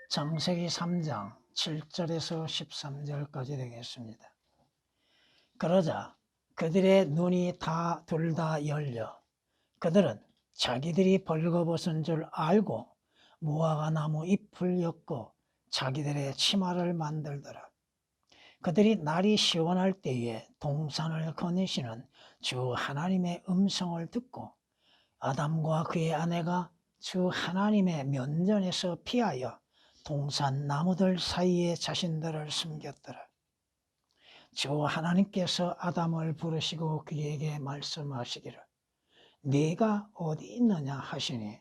창세기 3장 7절에서 13절까지 되겠습니다. 그러자 그들의 눈이 둘 다 열려 그들은 자기들이 벌거벗은 줄 알고 무화과 나무 잎을 엮고 자기들의 치마를 만들더라. 그들이 날이 시원할 때에 동산을 거니시는 주 하나님의 음성을 듣고 아담과 그의 아내가 주 하나님의 면전에서 피하여 동산 나무들 사이에 자신들을 숨겼더라. 주 하나님께서 아담을 부르시고 그에게 말씀하시기를 네가 어디 있느냐 하시니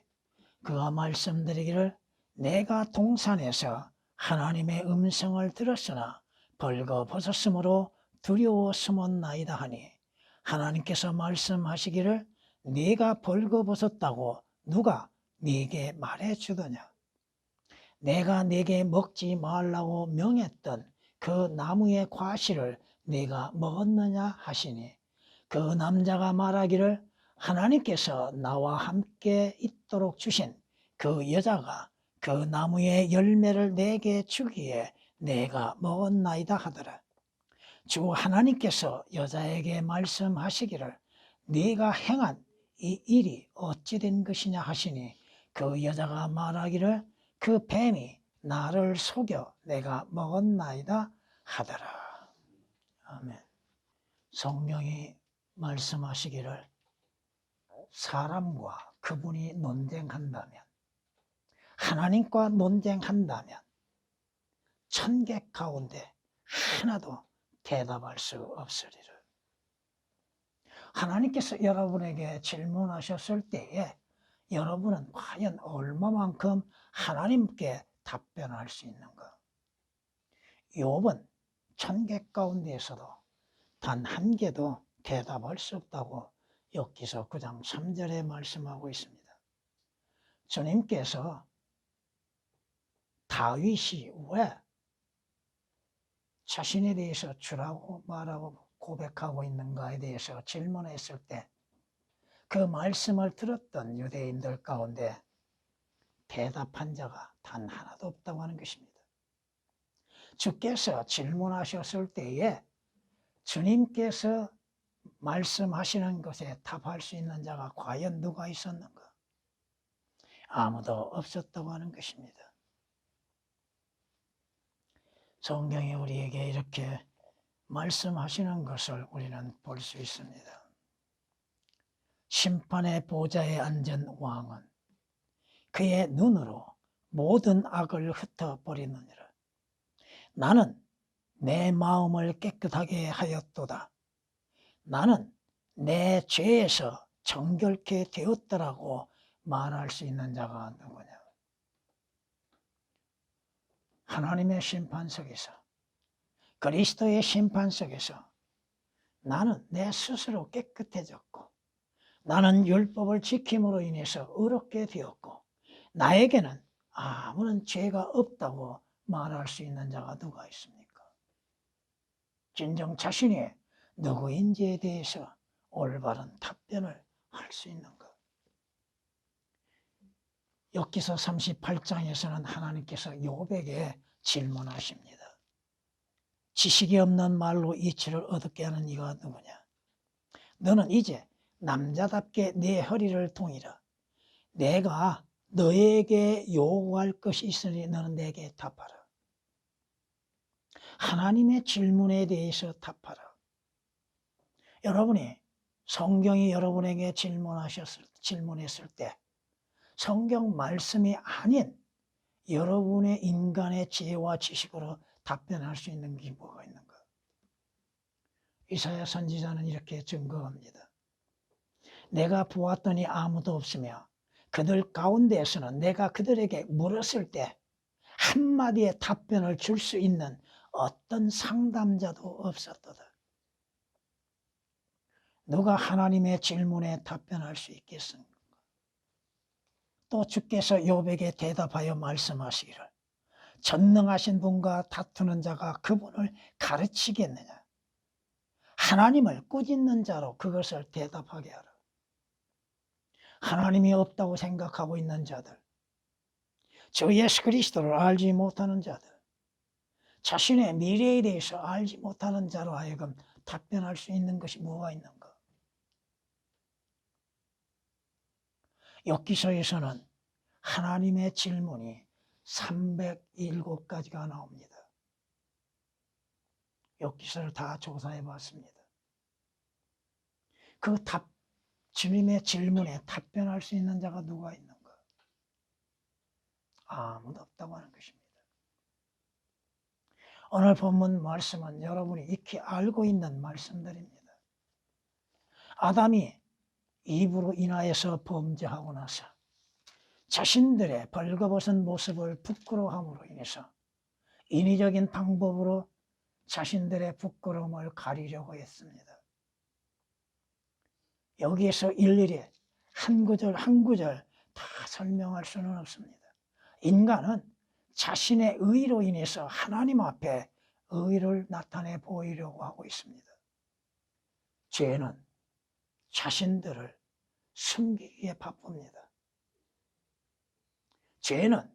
그가 말씀드리기를 내가 동산에서 하나님의 음성을 들었으나 벌거벗었으므로 두려워 숨었나이다 하니 하나님께서 말씀하시기를 네가 벌거벗었다고 누가 네게 말해주더냐. 내가 네게 먹지 말라고 명했던 그 나무의 과실을 네가 먹었느냐 하시니 그 남자가 말하기를 하나님께서 나와 함께 있도록 주신 그 여자가 그 나무의 열매를 내게 주기에 내가 먹었나이다 하더라. 주 하나님께서 여자에게 말씀하시기를 네가 행한 이 일이 어찌 된 것이냐 하시니 그 여자가 말하기를 그 뱀이 나를 속여 내가 먹었나이다 하더라. 아멘. 성령이 말씀하시기를 사람과 그분이 논쟁한다면, 하나님과 논쟁한다면 천개 가운데 하나도 대답할 수 없으리라. 하나님께서 여러분에게 질문하셨을 때에 여러분은 과연 얼마만큼 하나님께 답변할 수 있는가? 욥은 천개 가운데에서도 단 한 개도 대답할 수 없다고 욥기서 9장 3절에 말씀하고 있습니다. 주님께서 다윗이 왜 자신에 대해서 주라고 말하고 고백하고 있는가에 대해서 질문했을 때 그 말씀을 들었던 유대인들 가운데 대답한 자가 단 하나도 없다고 하는 것입니다. 주께서 질문하셨을 때에 주님께서 말씀하시는 것에 답할 수 있는 자가 과연 누가 있었는가? 아무도 없었다고 하는 것입니다. 성경이 우리에게 이렇게 말씀하시는 것을 우리는 볼 수 있습니다. 심판의 보좌에 앉은 왕은 그의 눈으로 모든 악을 흩어버리느니라. 나는 내 마음을 깨끗하게 하였도다. 나는 내 죄에서 정결케 되었더라고 말할 수 있는 자가 누구냐? 하나님의 심판 속에서, 그리스도의 심판 속에서 나는 내 스스로 깨끗해졌고 나는 율법을 지킴으로 인해서 의롭게 되었고 나에게는 아무런 죄가 없다고 말할 수 있는 자가 누가 있습니까? 진정 자신이 누구인지에 대해서 올바른 답변을 할 수 있는가? 욥기서 38장에서는 하나님께서 욥에게 질문하십니다. 지식이 없는 말로 이치를 얻게 하는 이가 누구냐? 너는 이제 남자답게 내 허리를 동이라. 내가 너에게 요구할 것이 있으니 너는 내게 답하라. 하나님의 질문에 대해서 답하라. 여러분이 성경이 여러분에게 질문했을 때 성경 말씀이 아닌 여러분의 인간의 지혜와 지식으로 답변할 수 있는 게 뭐가 있는가? 이사야 선지자는 이렇게 증거합니다. 내가 보았더니 아무도 없으며 그들 가운데에서는 내가 그들에게 물었을 때 한마디의 답변을 줄 수 있는 어떤 상담자도 없었도다. 누가 하나님의 질문에 답변할 수 있겠습니까? 또 주께서 욥에게 대답하여 말씀하시기를 전능하신 분과 다투는 자가 그분을 가르치겠느냐? 하나님을 꾸짖는 자로 그것을 대답하게 하라. 하나님이 없다고 생각하고 있는 자들, 저 예수 그리스도를 알지 못하는 자들, 자신의 미래에 대해서 알지 못하는 자로 하여금 답변할 수 있는 것이 뭐가 있는가? 욥기서에서는 하나님의 질문이 307가지가 나옵니다. 욥기서를 다 조사해 봤습니다. 그 주님의 질문에 답변할 수 있는 자가 누가 있는가? 아무도 없다고 하는 것입니다. 오늘 본문 말씀은 여러분이 익히 알고 있는 말씀들입니다. 아담이 이브로 인하여서 범죄하고 나서 자신들의 벌거벗은 모습을 부끄러워함으로 인해서 인위적인 방법으로 자신들의 부끄러움을 가리려고 했습니다. 여기에서 일일이 한 구절 한 구절 다 설명할 수는 없습니다. 인간은 자신의 의로 인해서 하나님 앞에 의를 나타내 보이려고 하고 있습니다. 죄는 자신들을 숨기기에 바쁩니다. 죄는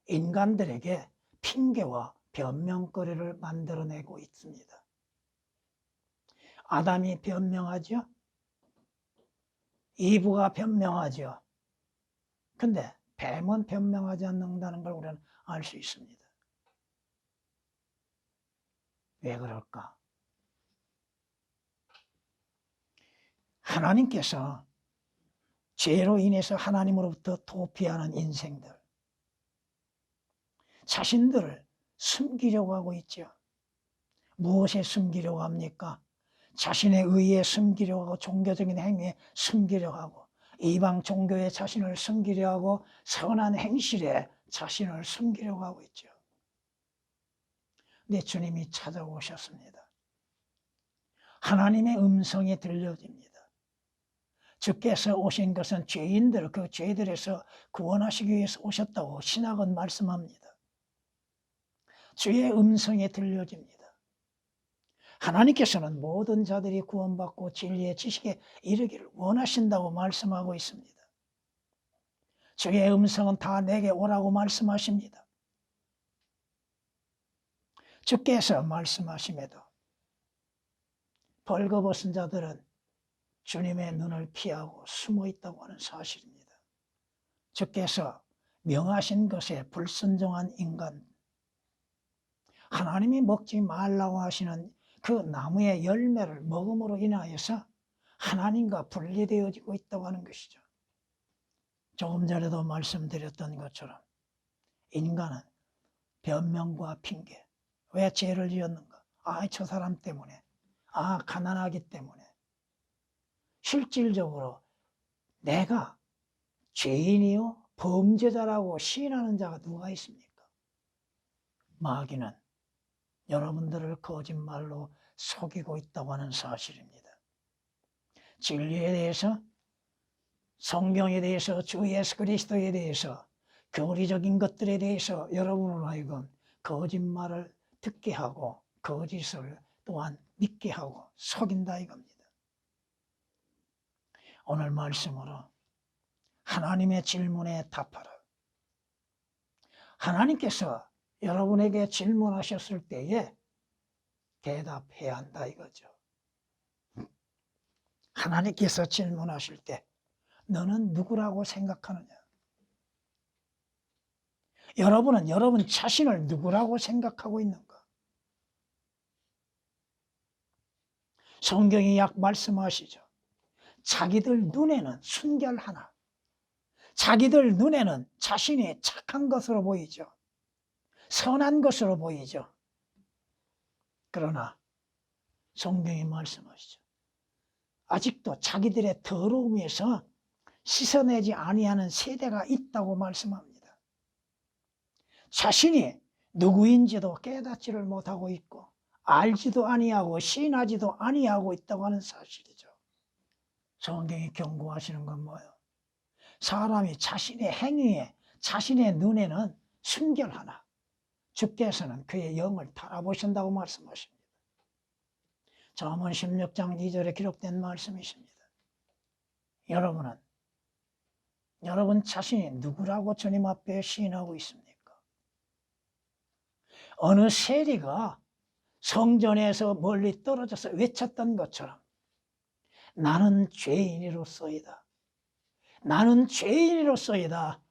인간들에게 핑계와 변명거리를 만들어내고 있습니다. 아담이 변명하죠? 이브가 변명하죠? 근데 뱀은 변명하지 않는다는 걸 우리는 알 수 있습니다. 왜 그럴까? 하나님께서 죄로 인해서 하나님으로부터 도피하는 인생들, 자신들을 숨기려고 하고 있죠. 무엇에 숨기려고 합니까? 자신의 의에 숨기려고 하고, 종교적인 행위에 숨기려고 하고, 이방 종교에 자신을 숨기려고 하고, 선한 행실에 자신을 숨기려고 하고 있죠. 근데 주님이 찾아오셨습니다. 하나님의 음성이 들려집니다. 주께서 오신 것은 죄인들, 그 죄들에서 구원하시기 위해서 오셨다고 신학은 말씀합니다. 주의 음성이 들려집니다. 하나님께서는 모든 자들이 구원받고 진리의 지식에 이르기를 원하신다고 말씀하고 있습니다. 주의 음성은 다 내게 오라고 말씀하십니다. 주께서 말씀하심에도 벌거벗은 자들은 주님의 눈을 피하고 숨어 있다고 하는 사실입니다. 주께서 명하신 것에 불순종한 인간, 하나님이 먹지 말라고 하시는 그 나무의 열매를 먹음으로 인하여서 하나님과 분리되어지고 있다고 하는 것이죠. 조금 전에도 말씀드렸던 것처럼 인간은 변명과 핑계, 왜 죄를 지었는가? 저 사람 때문에, 가난하기 때문에. 실질적으로 내가 죄인이요 범죄자라고 시인하는 자가 누가 있습니까? 마귀는 여러분들을 거짓말로 속이고 있다고 하는 사실입니다. 진리에 대해서, 성경에 대해서, 주 예수 그리스도에 대해서, 교리적인 것들에 대해서 여러분을 하여금 거짓말을 듣게 하고 거짓을 또한 믿게 하고 속인다 이겁니다. 오늘 말씀으로 하나님의 질문에 답하라. 하나님께서 여러분에게 질문하셨을 때에 대답해야 한다 이거죠. 하나님께서 질문하실 때 너는 누구라고 생각하느냐? 여러분은 여러분 자신을 누구라고 생각하고 있는가? 성경이 약 말씀하시죠. 자기들 눈에는 순결하나, 자기들 눈에는 자신이 착한 것으로 보이죠. 선한 것으로 보이죠. 그러나 성경이 말씀하시죠. 아직도 자기들의 더러움에서 씻어내지 아니하는 세대가 있다고 말씀합니다. 자신이 누구인지도 깨닫지를 못하고 있고 알지도 아니하고 시인하지도 아니하고 있다고 하는 사실이죠. 성경이 경고하시는 건 뭐예요? 사람이 자신의 행위에, 자신의 눈에는 순결하나 주께서는 그의 영을 달아보신다고 말씀하십니다. 잠언 16장 2절에 기록된 말씀이십니다. 여러분은 여러분 자신이 누구라고 주님 앞에 시인하고 있습니까? 어느 세리가 성전에서 멀리 떨어져서 외쳤던 것처럼 나는 죄인이로소이다. 나는 죄인이로소이다.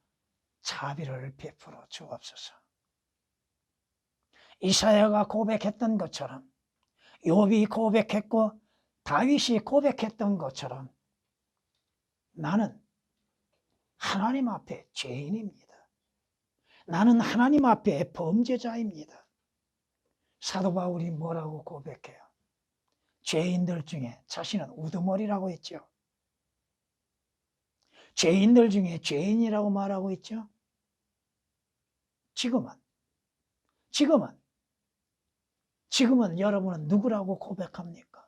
자비를 베풀어 주옵소서. 이사야가 고백했던 것처럼, 욥이 고백했고 다윗이 고백했던 것처럼 나는 하나님 앞에 죄인입니다. 나는 하나님 앞에 범죄자입니다. 사도 바울이 뭐라고 고백해요? 죄인들 중에 자신은 우두머리라고 했죠. 죄인들 중에 죄인이라고 말하고 있죠. 지금은 여러분은 누구라고 고백합니까?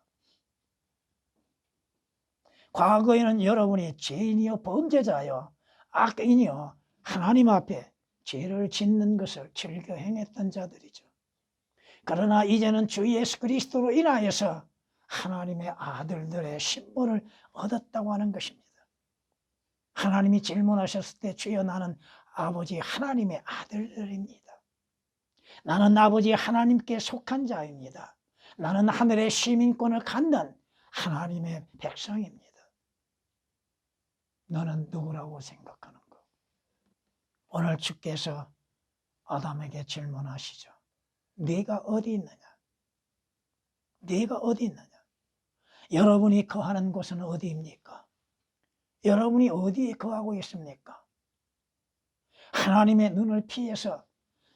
과거에는 여러분이 죄인이요 범죄자요 악인이요 하나님 앞에 죄를 짓는 것을 즐겨 행했던 자들이죠. 그러나 이제는 주 예수 그리스도로 인하여서 하나님의 아들들의 신분을 얻었다고 하는 것입니다. 하나님이 질문하셨을 때 주여 나는 아버지 하나님의 아들들입니다. 나는 아버지 하나님께 속한 자입니다. 나는 하늘의 시민권을 갖는 하나님의 백성입니다. 너는 누구라고 생각하는가? 오늘 주께서 아담에게 질문하시죠. 네가 어디 있느냐? 네가 어디 있느냐? 여러분이 거하는 곳은 어디입니까? 여러분이 어디에 거하고 있습니까? 하나님의 눈을 피해서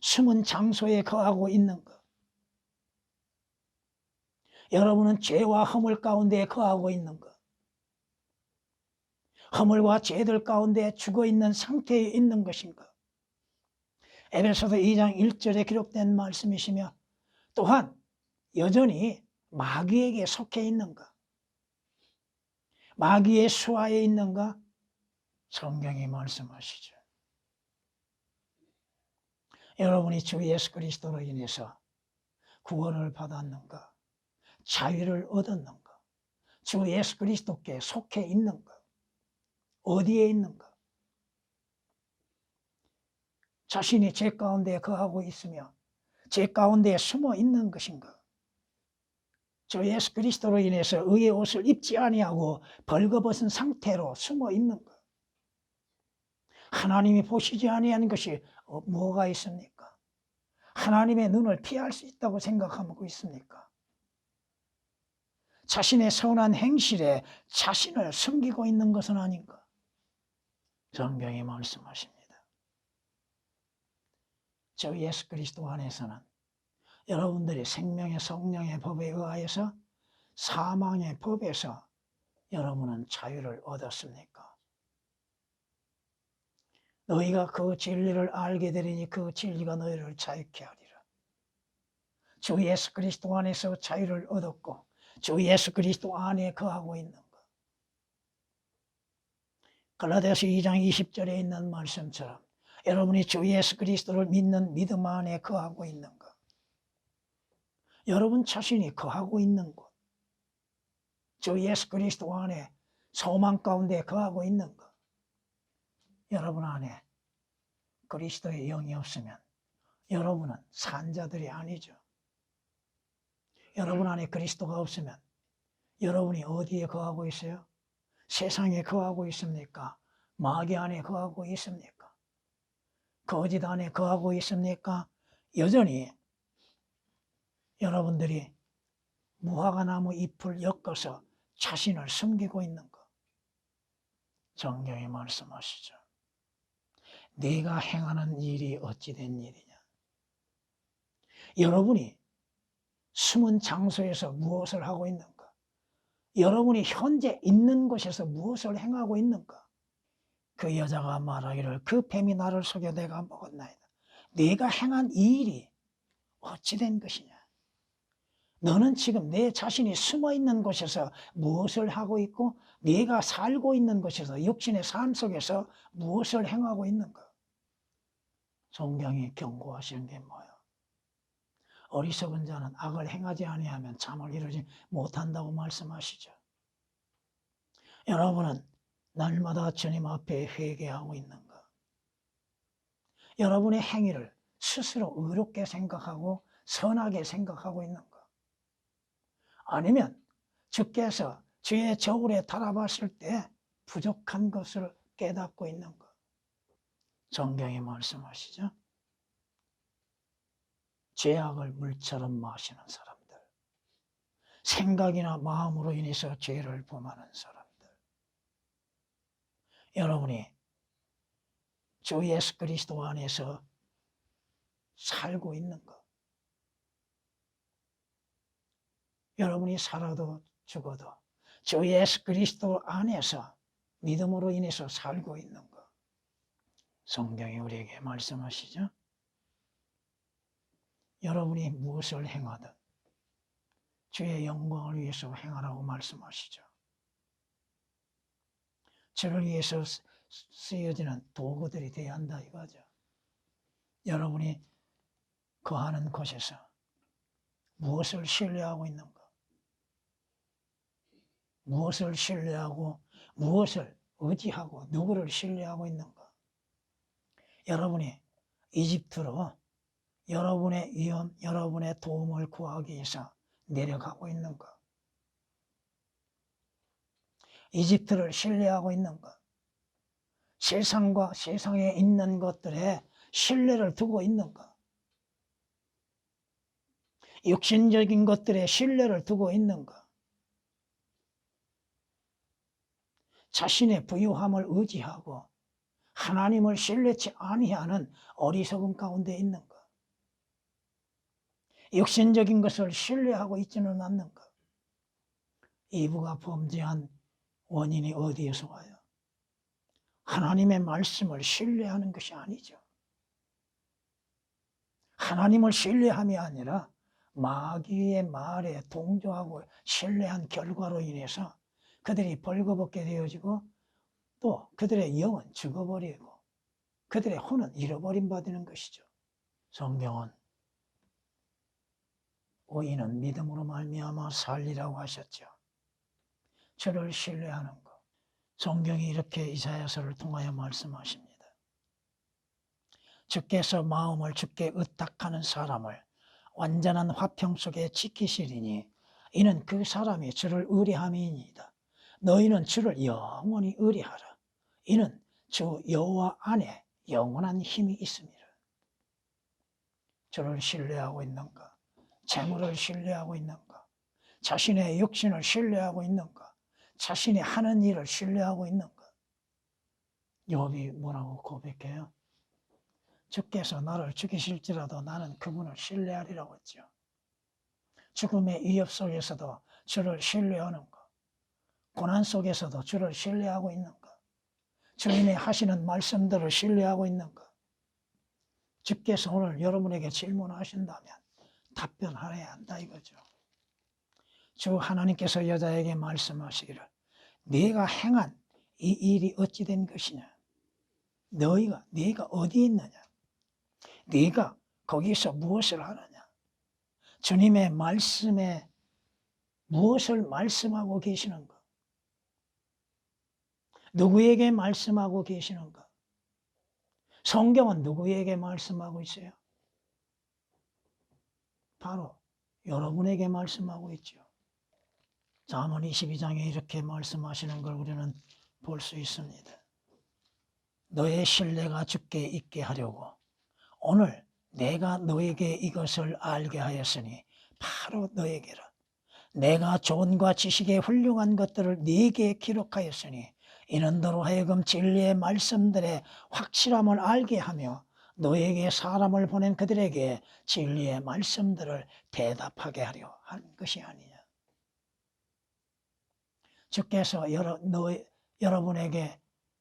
숨은 장소에 거하고 있는가? 여러분은 죄와 허물 가운데 거하고 있는가? 허물과 죄들 가운데 죽어있는 상태에 있는 것인가? 에베소서 2장 1절에 기록된 말씀이시며 또한 여전히 마귀에게 속해 있는가? 마귀의 수하에 있는가? 성경이 말씀하시죠. 여러분이 주 예수 그리스도로 인해서 구원을 받았는가? 자유를 얻었는가? 주 예수 그리스도께 속해 있는가? 어디에 있는가? 자신이 죄 가운데 거하고 있으며 죄 가운데 숨어 있는 것인가? 주 예수 그리스도로 인해서 의의 옷을 입지 아니하고 벌거벗은 상태로 숨어 있는가? 하나님이 보시지 아니하는 것이 뭐가 있습니까? 하나님의 눈을 피할 수 있다고 생각하고 있습니까? 자신의 선한 행실에 자신을 숨기고 있는 것은 아닌가? 성경이 말씀하십니다. 저 예수 그리스도 안에서는 여러분들이 생명의 성령의 법에 의하여서 사망의 법에서 여러분은 자유를 얻었습니까? 너희가 그 진리를 알게 되리니 그 진리가 너희를 자유케 하리라. 주 예수 그리스도 안에서 자유를 얻었고 주 예수 그리스도 안에 거하고 있는 것. 갈라디아서 2장 20절에 있는 말씀처럼 여러분이 주 예수 그리스도를 믿는 믿음 안에 거하고 있는 것. 여러분 자신이 거하고 있는 곳. 주 예수 그리스도 안에 소망 가운데 거하고 있는 것. 여러분 안에 그리스도의 영이 없으면 여러분은 산자들이 아니죠. 여러분 안에 그리스도가 없으면 여러분이 어디에 거하고 있어요? 세상에 거하고 있습니까? 마귀 안에 거하고 있습니까? 거짓 안에 거하고 있습니까? 여전히 여러분들이 무화과나무 잎을 엮어서 자신을 숨기고 있는 것. 성경이 말씀하시죠. 네가 행하는 일이 어찌 된 일이냐? 여러분이 숨은 장소에서 무엇을 하고 있는가? 여러분이 현재 있는 곳에서 무엇을 행하고 있는가? 그 여자가 말하기를 그 뱀이 나를 속여 내가 먹었나이다. 네가 행한 이 일이 어찌 된 것이냐? 너는 지금 내 자신이 숨어 있는 곳에서 무엇을 하고 있고 네가 살고 있는 곳에서 육신의 삶 속에서 무엇을 행하고 있는가? 성경이 경고하시는 게 뭐예요? 어리석은 자는 악을 행하지 아니하면 잠을 이루지 못한다고 말씀하시죠. 여러분은 날마다 주님 앞에 회개하고 있는가? 여러분의 행위를 스스로 의롭게 생각하고 선하게 생각하고 있는 것, 아니면 주께서 주의 저울에 달아봤을 때 부족한 것을 깨닫고 있는 것. 성경이 말씀하시죠. 죄악을 물처럼 마시는 사람들, 생각이나 마음으로 인해서 죄를 범하는 사람들, 여러분이 주 예수 그리스도 안에서 살고 있는 것, 여러분이 살아도 죽어도 주 예수 그리스도 안에서 믿음으로 인해서 살고 있는 것, 성경이 우리에게 말씀하시죠. 여러분이 무엇을 행하든 주의 영광을 위해서 행하라고 말씀하시죠. 주를 위해서 쓰여지는 도구들이 되어야 한다 이거죠. 여러분이 거하는 곳에서 무엇을 신뢰하고 있는가? 무엇을 신뢰하고 무엇을 의지하고 누구를 신뢰하고 있는가? 여러분이 이집트로 여러분의 위험, 여러분의 도움을 구하기 위해서 내려가고 있는가? 이집트를 신뢰하고 있는가? 세상과 세상에 있는 것들에 신뢰를 두고 있는가? 육신적인 것들에 신뢰를 두고 있는가? 자신의 부유함을 의지하고 하나님을 신뢰치 아니하는 어리석음 가운데 있는가? 육신적인 것을 신뢰하고 있지는 않는가? 이브가 범죄한 원인이 어디에서 와요? 하나님의 말씀을 신뢰하는 것이 아니죠. 하나님을 신뢰함이 아니라 마귀의 말에 동조하고 신뢰한 결과로 인해서 그들이 벌거벗게 되어지고 또 그들의 영은 죽어버리고 그들의 혼은 잃어버림 받는 것이죠. 성경은 의인은 믿음으로 말미암아 살리라고 하셨죠. 저를 신뢰하는 것. 성경이 이렇게 이사야서를 통하여 말씀하십니다. 주께서 마음을 주께 의탁하는 사람을 완전한 화평 속에 지키시리니 이는 그 사람이 주를 의뢰함이니이다. 너희는 주를 영원히 의뢰하라. 이는 주 여호와 안에 영원한 힘이 있습니다. 주를 신뢰하고 있는가? 재물을 신뢰하고 있는가? 자신의 육신을 신뢰하고 있는가? 자신이 하는 일을 신뢰하고 있는가? 욥이 뭐라고 고백해요? 주께서 나를 죽이실지라도 나는 그분을 신뢰하리라고 했죠. 죽음의 위협 속에서도 주를 신뢰하는가? 고난 속에서도 주를 신뢰하고 있는가? 주님의 하시는 말씀들을 신뢰하고 있는가? 주께서 오늘 여러분에게 질문하신다면 답변하여야 한다 이거죠. 주 하나님께서 여자에게 말씀하시기를 네가 행한 이 일이 어찌 된 것이냐? 네가 어디 있느냐? 네가 거기서 무엇을 하느냐? 주님의 말씀에 무엇을 말씀하고 계시는가? 누구에게 말씀하고 계시는가? 성경은 누구에게 말씀하고 있어요? 바로 여러분에게 말씀하고 있죠. 잠언 22장에 이렇게 말씀하시는 걸 우리는 볼 수 있습니다. 너의 신뢰가 주께 있게 하려고 오늘 내가 너에게 이것을 알게 하였으니 바로 너에게라. 내가 조언과 지식의 훌륭한 것들을 네게 기록하였으니 이는 너로 하여금 진리의 말씀들의 확실함을 알게 하며 너에게 사람을 보낸 그들에게 진리의 말씀들을 대답하게 하려 한 것이 아니냐. 주께서 여러분에게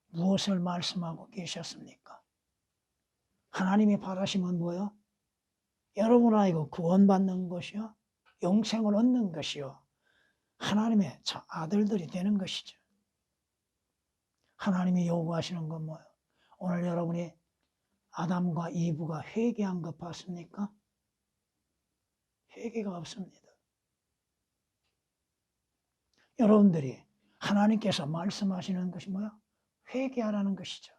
무엇을 말씀하고 계셨습니까? 하나님이 바라시면 뭐요? 여러분 아이고 구원받는 것이요, 영생을 얻는 것이요, 하나님의 아들들이 되는 것이죠. 하나님이 요구하시는 건 뭐예요? 오늘 여러분이 아담과 이브가 회개한 것 봤습니까? 회개가 없습니다. 여러분들이 하나님께서 말씀하시는 것이 뭐야? 회개하라는 것이죠.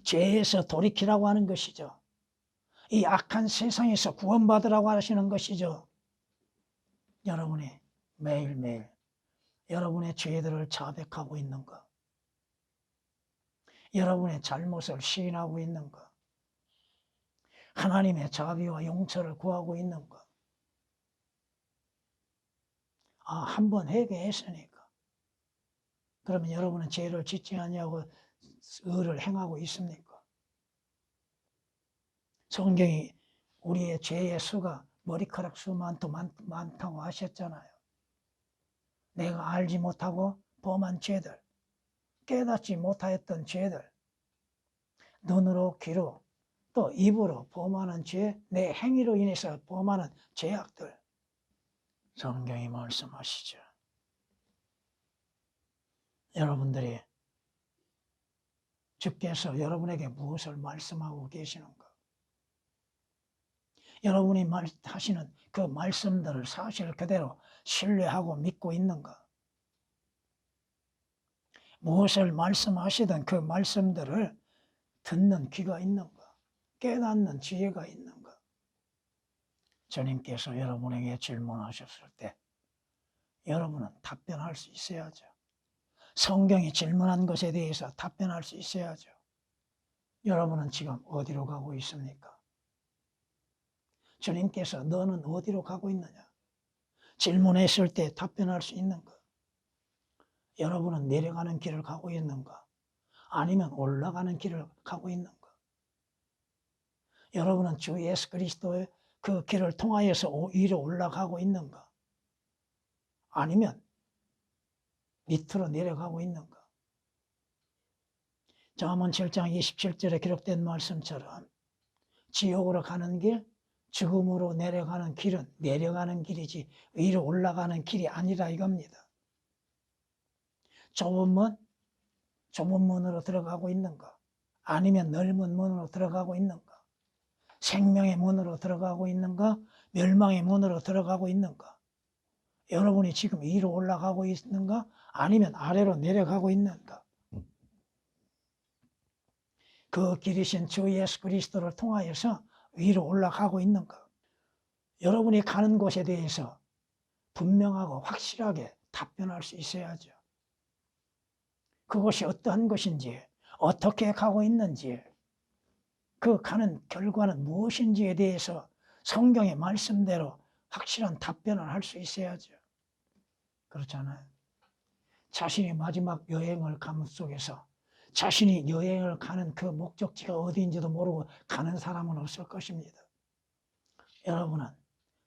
죄에서 돌이키라고 하는 것이죠. 이 악한 세상에서 구원받으라고 하시는 것이죠. 여러분이 매일매일 여러분의 죄들을 자백하고 있는가? 여러분의 잘못을 시인하고 있는가? 하나님의 자비와 용서를 구하고 있는가? 한번 회개했으니까. 그러면 여러분은 죄를 짓지 아니하고 의를 행하고 있습니까? 성경이 우리의 죄의 수가 머리카락 수만큼 많다고 하셨잖아요. 내가 알지 못하고 범한 죄들, 깨닫지 못하였던 죄들, 눈으로, 귀로, 또 입으로 범하는 죄, 내 행위로 인해서 범하는 죄악들, 성경이 말씀하시죠. 여러분들이 주께서 여러분에게 무엇을 말씀하고 계시는가? 여러분이 하시는 그 말씀들을 사실 그대로 신뢰하고 믿고 있는가? 무엇을 말씀하시든 그 말씀들을 듣는 귀가 있는가? 깨닫는 지혜가 있는가? 주님께서 여러분에게 질문하셨을 때 여러분은 답변할 수 있어야죠. 성경이 질문한 것에 대해서 답변할 수 있어야죠. 여러분은 지금 어디로 가고 있습니까? 주님께서 너는 어디로 가고 있느냐? 질문했을 때 답변할 수 있는가? 여러분은 내려가는 길을 가고 있는가? 아니면 올라가는 길을 가고 있는가? 여러분은 주 예수 그리스도의 그 길을 통하여서 위로 올라가고 있는가? 아니면 밑으로 내려가고 있는가? 잠언 7장 27절에 기록된 말씀처럼 지옥으로 가는 길, 죽음으로 내려가는 길은 내려가는 길이지 위로 올라가는 길이 아니라 이겁니다. 좁은 문으로 들어가고 있는가? 아니면 넓은 문으로 들어가고 있는가? 생명의 문으로 들어가고 있는가? 멸망의 문으로 들어가고 있는가? 여러분이 지금 위로 올라가고 있는가? 아니면 아래로 내려가고 있는가? 그 길이신 주 예수 그리스도를 통하여서 위로 올라가고 있는가? 여러분이 가는 곳에 대해서 분명하고 확실하게 답변할 수 있어야죠. 그것이 어떠한 것인지, 어떻게 가고 있는지, 그 가는 결과는 무엇인지에 대해서 성경의 말씀대로 확실한 답변을 할 수 있어야죠. 그렇잖아요. 자신이 마지막 여행을 가는 속에서 자신이 여행을 가는 그 목적지가 어디인지도 모르고 가는 사람은 없을 것입니다. 여러분은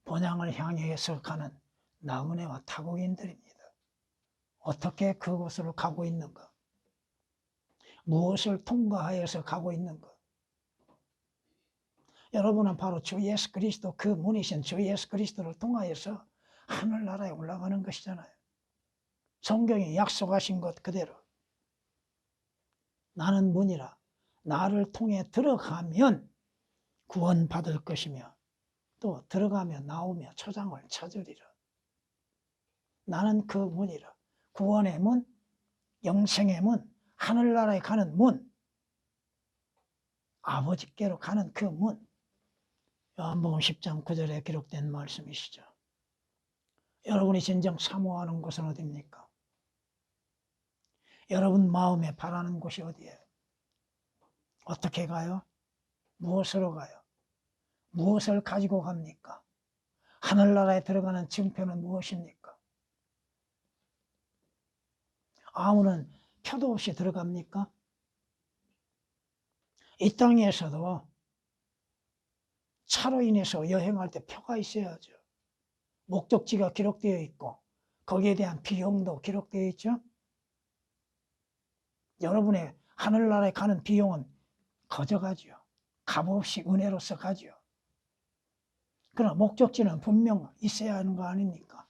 본향을 향해서 가는 나그네와 타국인들입니다. 어떻게 그곳으로 가고 있는가? 무엇을 통과하여서 가고 있는가? 여러분은 바로 주 예수 그리스도 그 문이신 주 예수 그리스도를 통하여서 하늘나라에 올라가는 것이잖아요. 성경이 약속하신 것 그대로 나는 문이라 나를 통해 들어가면 구원받을 것이며 또 들어가며 나오며 초장을 찾으리라. 나는 그 문이라. 구원의 문, 영생의 문, 하늘나라에 가는 문, 아버지께로 가는 그 문. 요한복음 10장 9절에 기록된 말씀이시죠. 여러분이 진정 사모하는 곳은 어디입니까? 여러분 마음에 바라는 곳이 어디예요? 어떻게 가요? 무엇으로 가요? 무엇을 가지고 갑니까? 하늘나라에 들어가는 증표는 무엇입니까? 아무런 표도 없이 들어갑니까? 이 땅에서도 차로 인해서 여행할 때 표가 있어야죠. 목적지가 기록되어 있고 거기에 대한 비용도 기록되어 있죠. 여러분의 하늘나라에 가는 비용은 거저가죠. 값없이 은혜로서 가죠. 그러나 목적지는 분명 있어야 하는 거 아닙니까?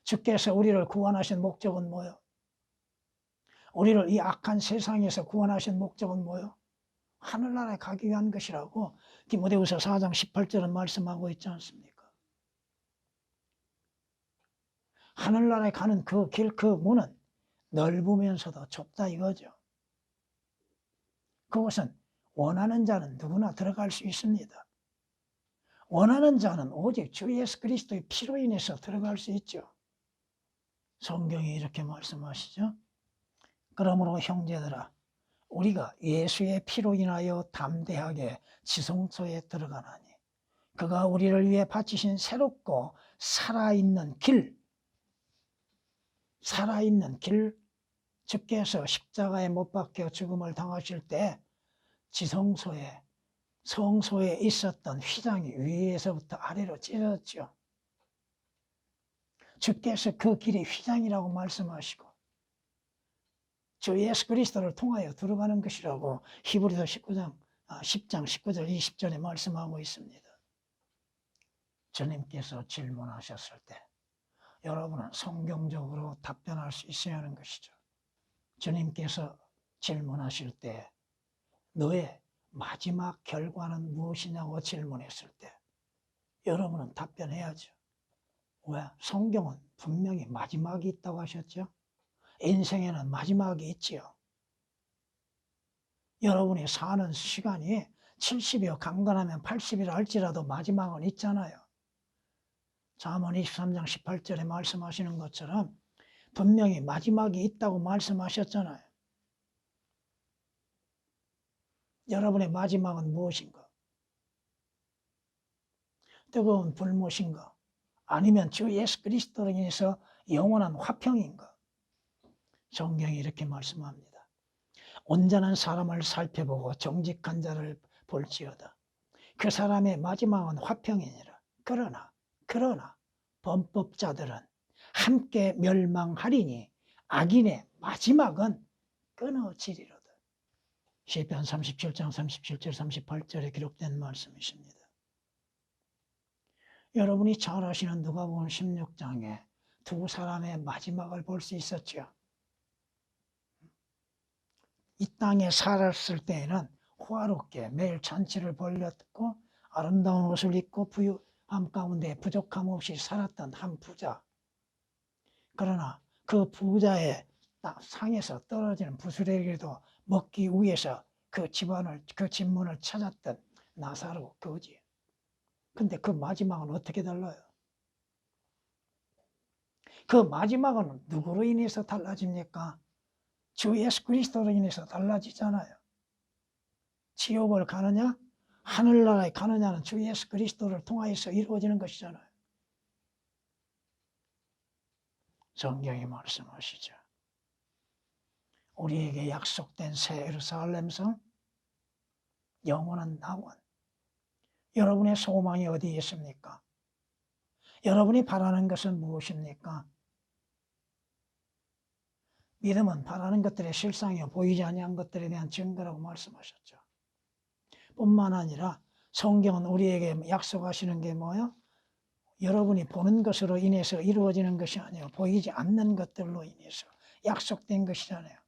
주께서 우리를 구원하신 목적은 뭐요? 우리를 이 악한 세상에서 구원하신 목적은 뭐요? 하늘나라에 가기 위한 것이라고 디모데후서 4장 18절은 말씀하고 있지 않습니까? 하늘나라에 가는 그 길, 그 문은 넓으면서도 좁다 이거죠. 그것은 원하는 자는 누구나 들어갈 수 있습니다. 원하는 자는 오직 주 예수 그리스도의 피로 인해서 들어갈 수 있죠. 성경이 이렇게 말씀하시죠. 그러므로 형제들아, 우리가 예수의 피로 인하여 담대하게 지성소에 들어가나니 그가 우리를 위해 바치신 새롭고 살아있는 길, 주께서 십자가에 못 박혀 죽음을 당하실 때 지성소에, 성소에 있었던 휘장이 위에서부터 아래로 찢어졌죠. 주께서 그 길이 휘장이라고 말씀하시고 주 예수 그리스도를 통하여 들어가는 것이라고 히브리서 10장 19절 20절에 말씀하고 있습니다. 주님께서 질문하셨을 때 여러분은 성경적으로 답변할 수 있어야 하는 것이죠. 주님께서 질문하실 때 너의 마지막 결과는 무엇이냐고 질문했을 때 여러분은 답변해야죠. 왜? 성경은 분명히 마지막이 있다고 하셨죠. 인생에는 마지막이 있지요. 여러분이 사는 시간이 70이요 강건하면 80이라 할지라도 마지막은 있잖아요. 잠언 23장 18절에 말씀하시는 것처럼 분명히 마지막이 있다고 말씀하셨잖아요. 여러분의 마지막은 무엇인가? 뜨거운 불못인가? 아니면 주 예수 그리스도로 인해서 영원한 화평인가? 성경이 이렇게 말씀합니다. 온전한 사람을 살펴보고 정직한 자를 볼지어다. 그 사람의 마지막은 화평이니라. 그러나 범법자들은 함께 멸망하리니 악인의 마지막은 끊어지리로다. 시편 37장 37절 38절에 기록된 말씀이십니다. 여러분이 잘 아시는 누가복음 16장에 두 사람의 마지막을 볼 수 있었죠. 이 땅에 살았을 때에는 호화롭게 매일 잔치를 벌였고 아름다운 옷을 입고 부유함 가운데 부족함 없이 살았던 한 부자. 그러나 그 부자의 상에서 떨어지는 부스러기도 먹기 위해서 그 집문을 찾았던 나사로 거지. 근데 그 마지막은 어떻게 달라요? 그 마지막은 누구로 인해서 달라집니까? 주 예수 그리스도로 인해서 달라지잖아요. 지옥을 가느냐 하늘나라에 가느냐는 주 예수 그리스도를 통하여서 이루어지는 것이잖아요. 성경이 말씀하시죠. 우리에게 약속된 새 예루살렘성, 영원한 낙원. 여러분의 소망이 어디에 있습니까? 여러분이 바라는 것은 무엇입니까? 믿음은 바라는 것들의 실상이요 보이지 아니한 것들에 대한 증거라고 말씀하셨죠. 뿐만 아니라 성경은 우리에게 약속하시는 게 뭐예요? 여러분이 보는 것으로 인해서 이루어지는 것이 아니에요. 보이지 않는 것들로 인해서 약속된 것이잖아요.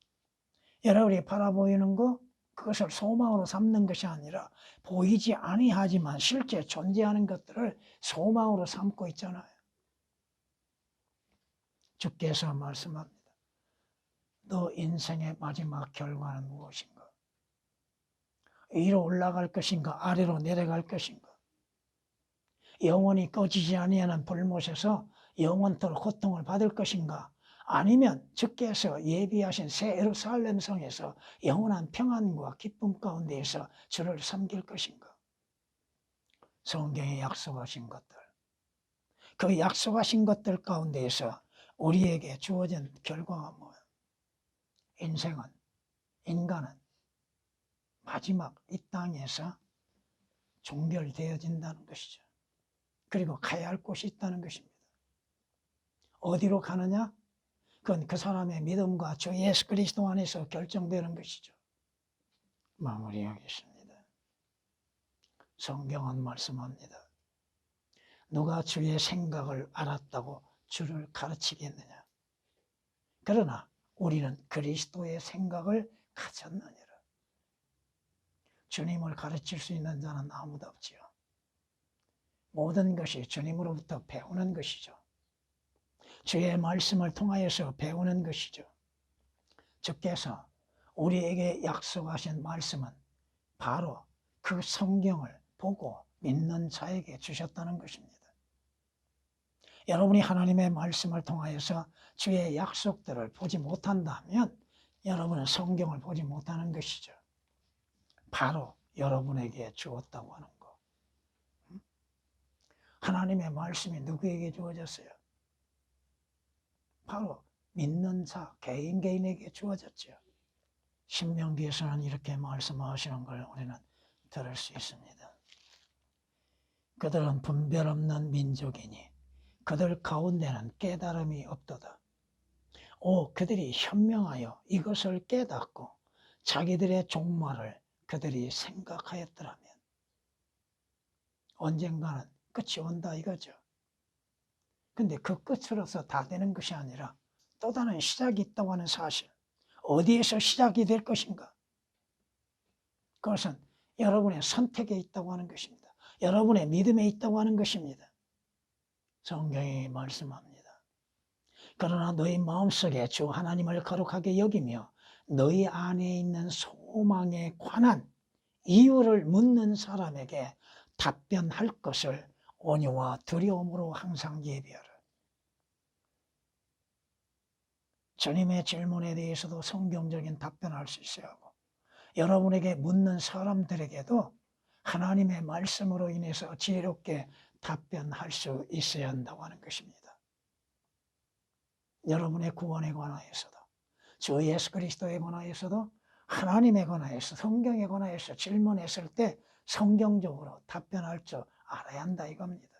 여러분이 바라보이는 것, 그것을 소망으로 삼는 것이 아니라 보이지 아니하지만 실제 존재하는 것들을 소망으로 삼고 있잖아요. 주께서 말씀합니다. 너 인생의 마지막 결과는 무엇인가? 위로 올라갈 것인가? 아래로 내려갈 것인가? 영원히 꺼지지 아니하는 불못에서 영원토록 고통을 받을 것인가? 아니면 주께서 예비하신 새 예루살렘 성에서 영원한 평안과 기쁨 가운데에서 주를 섬길 것인가? 성경에 약속하신 것들, 그 약속하신 것들 가운데에서 우리에게 주어진 결과가 뭐예요? 인간은 마지막 이 땅에서 종결되어진다는 것이죠. 그리고 가야 할 곳이 있다는 것입니다. 어디로 가느냐? 그건 그 사람의 믿음과 주 예수 그리스도 안에서 결정되는 것이죠. 마무리하겠습니다. 성경은 말씀합니다. 누가 주의 생각을 알았다고 주를 가르치겠느냐? 그러나 우리는 그리스도의 생각을 가졌느니라. 주님을 가르칠 수 있는 자는 아무도 없지요. 모든 것이 주님으로부터 배우는 것이죠. 주의 말씀을 통하여서 배우는 것이죠. 주께서 우리에게 약속하신 말씀은 바로 그 성경을 보고 믿는 자에게 주셨다는 것입니다. 여러분이 하나님의 말씀을 통하여서 주의 약속들을 보지 못한다면 여러분은 성경을 보지 못하는 것이죠. 바로 여러분에게 주었다고 하는 거. 하나님의 말씀이 누구에게 주어졌어요? 바로 믿는 자, 개인에게 주어졌죠. 신명기에서는 이렇게 말씀하시는 걸 우리는 들을 수 있습니다. 그들은 분별 없는 민족이니 그들 가운데는 깨달음이 없도다. 그들이 현명하여 이것을 깨닫고 자기들의 종말을 그들이 생각하였더라면 언젠가는 끝이 온다 이거죠. 근데 그 끝으로서 다 되는 것이 아니라 또 다른 시작이 있다고 하는 사실. 어디에서 시작이 될 것인가? 그것은 여러분의 선택에 있다고 하는 것입니다. 여러분의 믿음에 있다고 하는 것입니다. 성경이 말씀합니다. 그러나 너희 마음속에 주 하나님을 거룩하게 여기며 너희 안에 있는 소망에 관한 이유를 묻는 사람에게 답변할 것을 온유와 두려움으로 항상 예비하라. 주님의 질문에 대해서도 성경적인 답변할 수 있어야 하고 여러분에게 묻는 사람들에게도 하나님의 말씀으로 인해서 지혜롭게 답변할 수 있어야 한다고 하는 것입니다. 여러분의 구원에 관하여서도 주 예수 그리스도에 관하여서도 하나님에 관하여서 성경에 관하여서 질문했을 때 성경적으로 답변할 줄 알아야 한다 이겁니다.